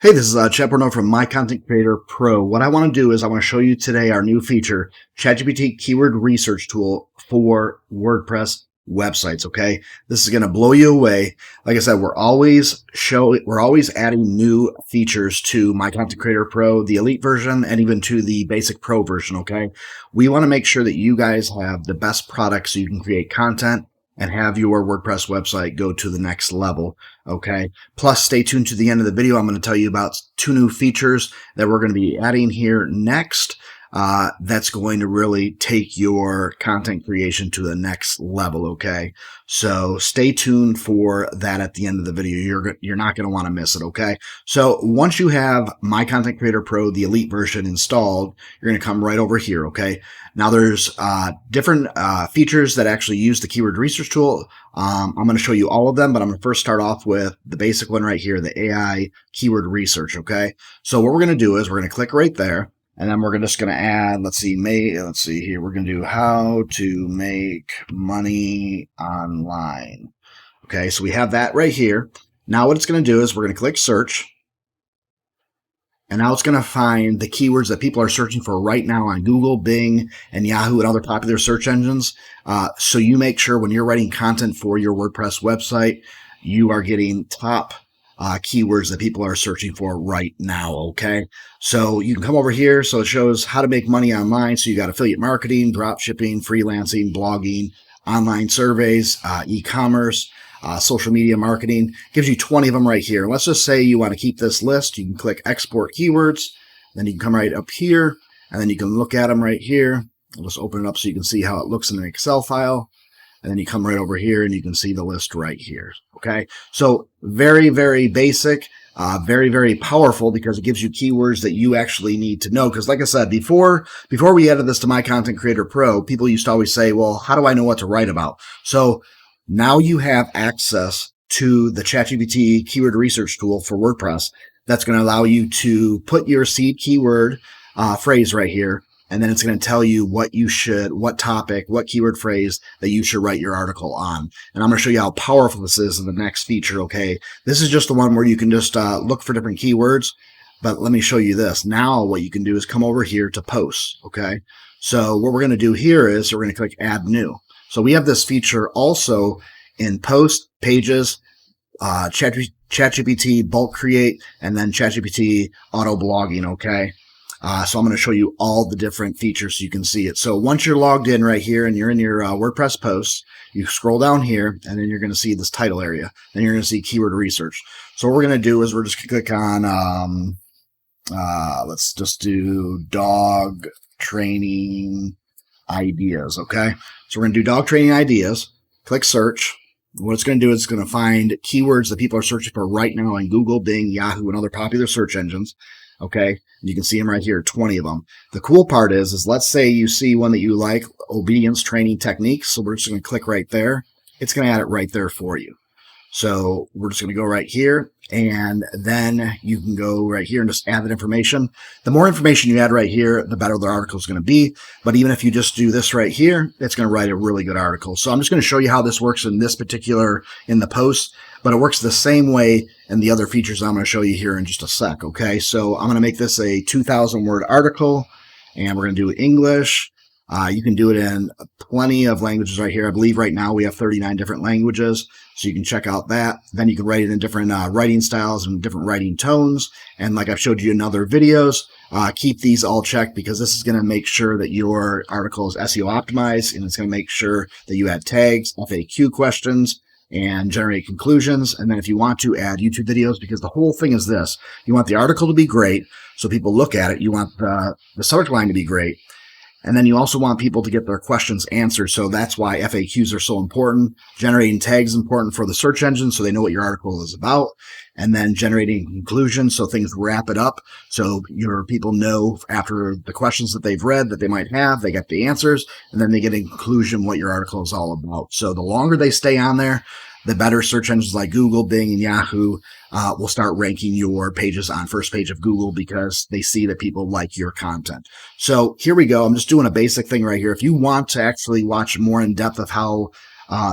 Hey, this is Chad Porno from My Content Creator Pro. What I want to do is I want to show you today our new feature, ChatGPT Keyword Research Tool for WordPress websites. Okay, this is going to blow you away. Like I said, we're always adding new features to My Content Creator Pro, the Elite version, and even to the Basic Pro version. Okay, we want to make sure that you guys have the best product so you can create content and have your WordPress website go to the next level. Okay. Plus, stay tuned to the end of the video. I'm going to tell you about two new features that we're going to be adding here next. That's going to really take your content creation to the next level. Okay. So stay tuned for that at the end of the video. You're not going to want to miss it. Okay. So once you have My Content Creator Pro, the Elite version installed, you're going to come right over here. Okay. Now there's different features that actually use the keyword research tool. I'm going to show you all of them, but I'm going to first start off with the basic one right here, the AI keyword research. Okay. So what we're going to do is we're going to click right there. And then we're just going to add, let's see here. We're going to do how to make money online. Okay, so we have that right here. Now what it's going to do is we're going to click search. And now it's going to find the keywords that people are searching for right now on Google, Bing, and Yahoo and other popular search engines. So you make sure when you're writing content for your WordPress website, you are getting top keywords that people are searching for right now. Okay, so you can come over here. So it shows how to make money online. So you got affiliate marketing, drop shipping, freelancing, blogging, online surveys, e-commerce, social media marketing. Gives you 20 of them right here. Let's just say you want to keep this list. You can click export keywords. Then you can come right up here and then you can look at them right here. I'll just open it up so you can see how it looks in an Excel file. And then you come right over here and you can see the list right here. Okay. So very, very basic, very, very powerful because it gives you keywords that you actually need to know. Because like I said, before we added this to My Content Creator Pro, people used to always say, well, how do I know what to write about? So now you have access to the ChatGPT Keyword Research Tool for WordPress. That's going to allow you to put your seed keyword phrase right here. And then it's going to tell you what topic, what keyword phrase that you should write your article on. And I'm going to show you how powerful this is in the next feature. Okay. This is just the one where you can just look for different keywords. But let me show you this. Now what you can do is come over here to posts. Okay. So what we're going to do here is we're going to click add new. So we have this feature also in post, pages, ChatGPT bulk create, and then ChatGPT auto blogging. Okay. So I'm going to show you all the different features so you can see it. So once you're logged in right here and you're in your WordPress posts, you scroll down here and then you're going to see this title area. Then you're going to see keyword research. So what we're going to do is we're just going to click on, let's just do dog training ideas. Okay. So we're going to do dog training ideas, click search. What it's going to do is it's going to find keywords that people are searching for right now on Google, Bing, Yahoo, and other popular search engines. Okay, and you can see them right here, 20 of them. The cool part is let's say you see one that you like, obedience training techniques. So we're just going to click right there. It's going to add it right there for you. So we're just going to go right here, and then you can go right here and just add that information. The more information you add right here, the better the article is going to be. But even if you just do this right here, it's going to write a really good article. So I'm just going to show you how this works in the post, but it works the same way in the other features I'm going to show you here in just a sec. Okay, so I'm going to make this a 2,000 word article, and we're going to do English. You can do it in plenty of languages right here. I believe right now we have 39 different languages, so you can check out that. Then you can write it in different writing styles and different writing tones. And like I've showed you in other videos, keep these all checked because this is going to make sure that your article is SEO optimized, and it's going to make sure that you add tags, FAQ questions, and generate conclusions. And then if you want to add YouTube videos, because the whole thing is this, you want the article to be great so people look at it. You want the subject line to be great. And then you also want people to get their questions answered. So that's why FAQs are so important. Generating tags is important for the search engine so they know what your article is about. And then generating conclusions so things wrap it up. So your people know after the questions that they've read that they might have, they get the answers, and then they get a conclusion what your article is all about. So the longer they stay on there, the better search engines like Google, Bing, and Yahoo will start ranking your pages on first page of Google because they see that people like your content. So here we go. I'm just doing a basic thing right here. If you want to actually watch more in depth of how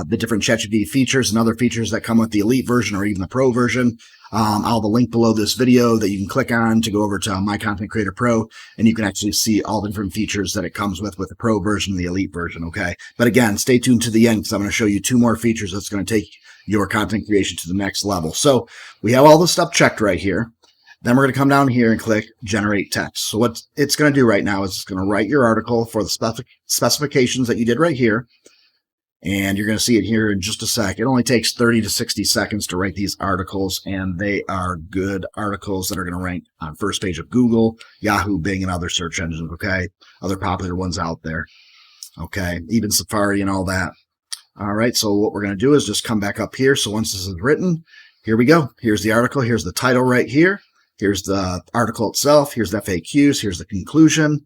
the different ChatGPT features and other features that come with the elite version or even the pro version. I'll have a link below this video that you can click on to go over to My Content Creator Pro, and you can actually see all the different features that it comes with the pro version and the elite version, okay? But again, stay tuned to the end because I'm going to show you 2 more features that's going to take your content creation to the next level. So we have all this stuff checked right here. Then we're going to come down here and click Generate Text. So what it's going to do right now is it's going to write your article for the specifications that you did right here. And you're going to see it here in just a sec. It only takes 30 to 60 seconds to write these articles, and they are good articles that are going to rank on first page of Google, Yahoo, Bing, and other search engines, okay? Other popular ones out there, okay? Even Safari and all that. All right, so what we're going to do is just come back up here. So once this is written, here we go. Here's the article. Here's the title right here. Here's the article itself. Here's the FAQs. Here's the conclusion.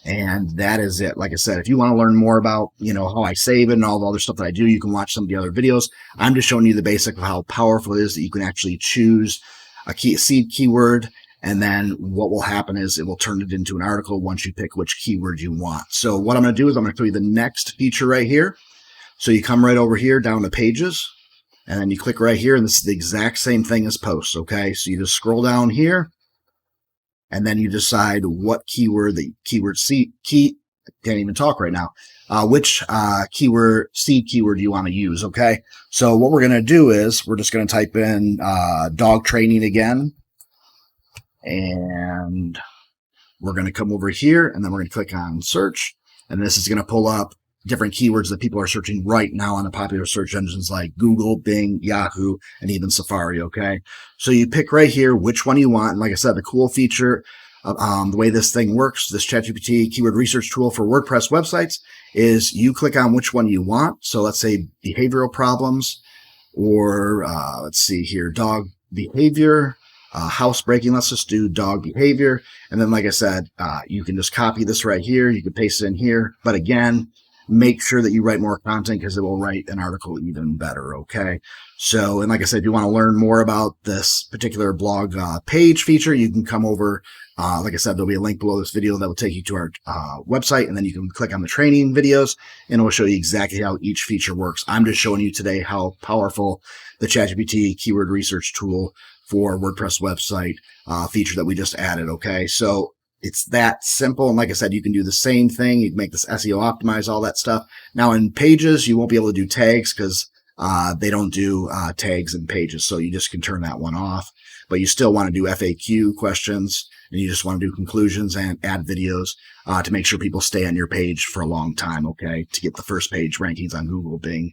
And that is it. Like I said, if you want to learn more about, how I save it and all the other stuff that I do, you can watch some of the other videos. I'm just showing you the basic of how powerful it is that you can actually choose a seed keyword. And then what will happen is it will turn it into an article once you pick which keyword you want. So what I'm going to do is I'm going to show you the next feature right here. So you come right over here down to pages, and then you click right here, and this is the exact same thing as posts, okay? So you just scroll down here, and then you decide what keyword, the keyword seed, can't even talk right now, which seed keyword you want to use, okay? So what we're going to do is we're just going to type in dog training again, and we're going to come over here, and then we're going to click on search, and this is going to pull up different keywords that people are searching right now on the popular search engines like Google, Bing, Yahoo, and even Safari, okay? So you pick right here which one you want. And like I said, the cool feature of the way this thing works, this ChatGPT Keyword Research Tool for WordPress websites, is you click on which one you want. So let's say behavioral problems, or let's see here, dog behavior, housebreaking. Let's just do dog behavior. And then, like I said, you can just copy this right here. You can paste it in here. But again, make sure that you write more content because it will write an article even better, okay? So, and like I said, if you want to learn more about this particular blog page feature, you can come over. Like I said, there'll be a link below this video that will take you to our website, and then you can click on the training videos, and it will show you exactly how each feature works. I'm just showing you today how powerful the ChatGPT Keyword Research Tool for WordPress website feature that we just added, okay? So it's that simple. And like I said, you can do the same thing. You can make this SEO optimized, all that stuff. Now in pages, you won't be able to do tags because they don't do tags in pages. So you just can turn that one off. But you still want to do FAQ questions, and you just want to do conclusions and add videos to make sure people stay on your page for a long time, okay? To get the first page rankings on Google, Bing,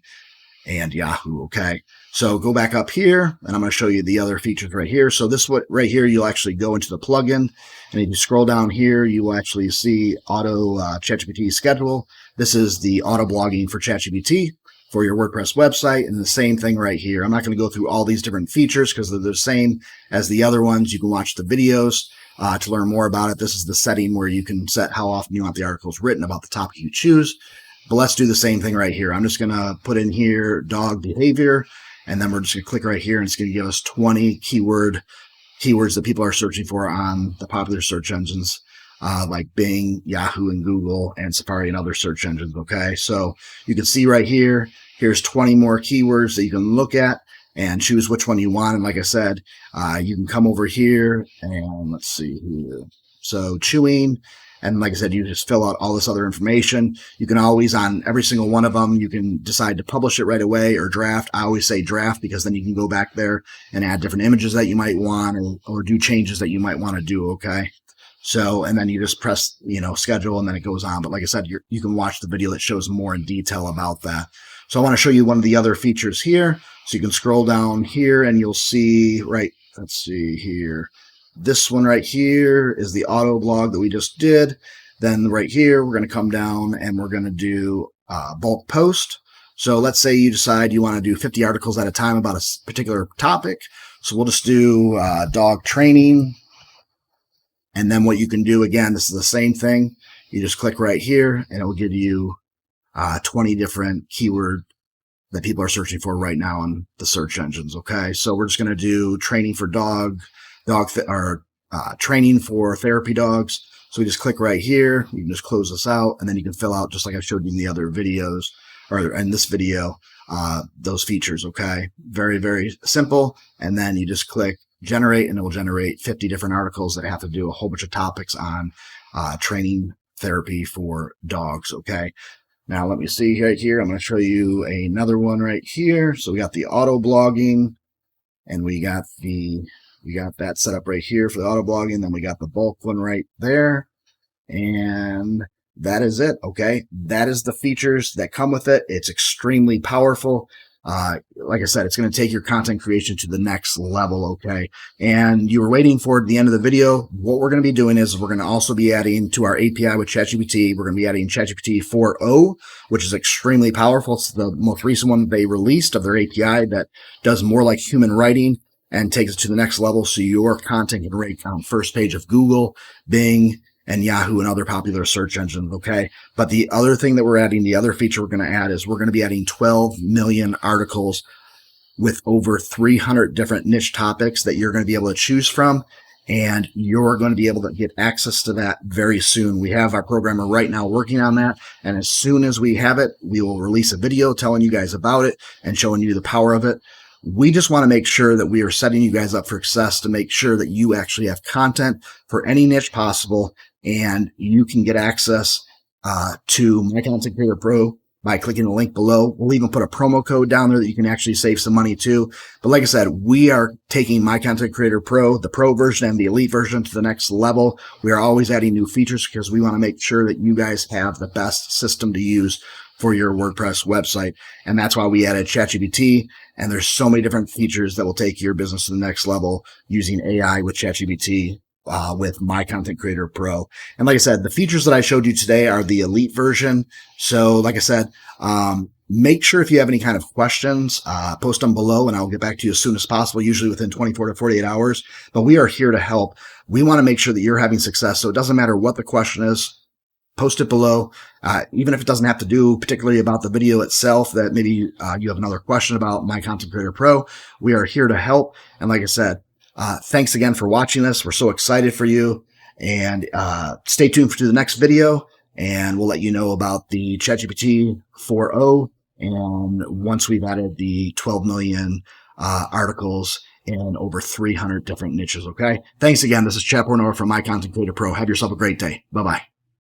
and Yahoo, okay? So go back up here, and I'm going to show you the other features right here. So this one right here, you'll actually go into the plugin, and if you scroll down here, you will actually see auto ChatGPT schedule. This is the auto blogging for ChatGPT for your WordPress website, and the same thing right here. I'm not going to go through all these different features because they're the same as the other ones. You can watch the videos to learn more about it. This is the setting where you can set how often you want the articles written about the topic you choose. But let's do the same thing right here. I'm just going to put in here dog behavior, and then we're just going to click right here, and it's going to give us 20 keywords that people are searching for on the popular search engines like Bing, Yahoo, and Google, and Safari, and other search engines, okay? So you can see right here, here's 20 more keywords that you can look at and choose which one you want. And like I said, you can come over here and let's see here. So chewing. And like I said, you just fill out all this other information. You can always, on every single one of them, you can decide to publish it right away or draft. I always say draft because then you can go back there and add different images that you might want or do changes that you might want to do, okay? So, and then you just press, schedule, and then it goes on. But like I said, you can watch the video that shows more in detail about that. So I want to show you one of the other features here. So you can scroll down here and you'll see, right, let's see here. This one right here is the auto blog that we just did. Then right here, we're going to come down and we're going to do bulk post. So let's say you decide you want to do 50 articles at a time about a particular topic. So we'll just do dog training. And then what you can do, again, this is the same thing. You just click right here and it will give you 20 different keywords that people are searching for right now on the search engines. Okay. So we're just going to do training for training for therapy dogs. So we just click right here. You can just close this out, and then you can fill out just like I showed you in the other videos. or in this video, those features. Okay. Very, very simple. And then you just click generate and it will generate 50 different articles that have to do a whole bunch of topics on training therapy for dogs. Okay. Now let me see right here. I'm going to show you another one right here. So we got the auto blogging, and we got that set up right here for the auto blogging. Then we got the bulk one right there. And that is it. Okay. That is the features that come with it. It's extremely powerful. Like I said, it's going to take your content creation to the next level. Okay. And you were waiting for the end of the video. What we're going to be doing is we're going to also be adding to our API with ChatGPT. We're going to be adding ChatGPT 4.0, which is extremely powerful. It's the most recent one they released of their API that does more like human writing and takes it to the next level. So your content can rank on first page of Google, Bing, and Yahoo and other popular search engines. Okay. But the other thing that we're adding, the other feature we're going to add is we're going to be adding 12 million articles with over 300 different niche topics that you're going to be able to choose from. And you're going to be able to get access to that very soon. We have our programmer right now working on that. And as soon as we have it, we will release a video telling you guys about it and showing you the power of it. We just want to make sure that we are setting you guys up for success to make sure that you actually have content for any niche possible, and you can get access to My Content Creator Pro by clicking the link below. We'll even put a promo code down there that you can actually save some money too. But like I said, we are taking My Content Creator Pro, the Pro version and the Elite version, to the next level. We are always adding new features because we want to make sure that you guys have the best system to use for your WordPress website. And that's why we added ChatGPT. And there's so many different features that will take your business to the next level using AI with ChatGPT. With My Content Creator Pro. And like I said, the features that I showed you today are the Elite version. So like I said, make sure if you have any kind of questions, post them below and I'll get back to you as soon as possible, usually within 24 to 48 hours. But we are here to help. We want to make sure that you're having success. So it doesn't matter what the question is. Post it below, even if it doesn't have to do particularly about the video itself, that maybe you have another question about My Content Creator Pro. We are here to help. And like I said, thanks again for watching this. We're so excited for you, and stay tuned for the next video, and we'll let you know about the ChatGPT 4.0 and once we've added the 12 million articles in over 300 different niches. Okay. Thanks again. This is Chad Pornor from My Content Creator Pro. Have yourself a great day. Bye-bye.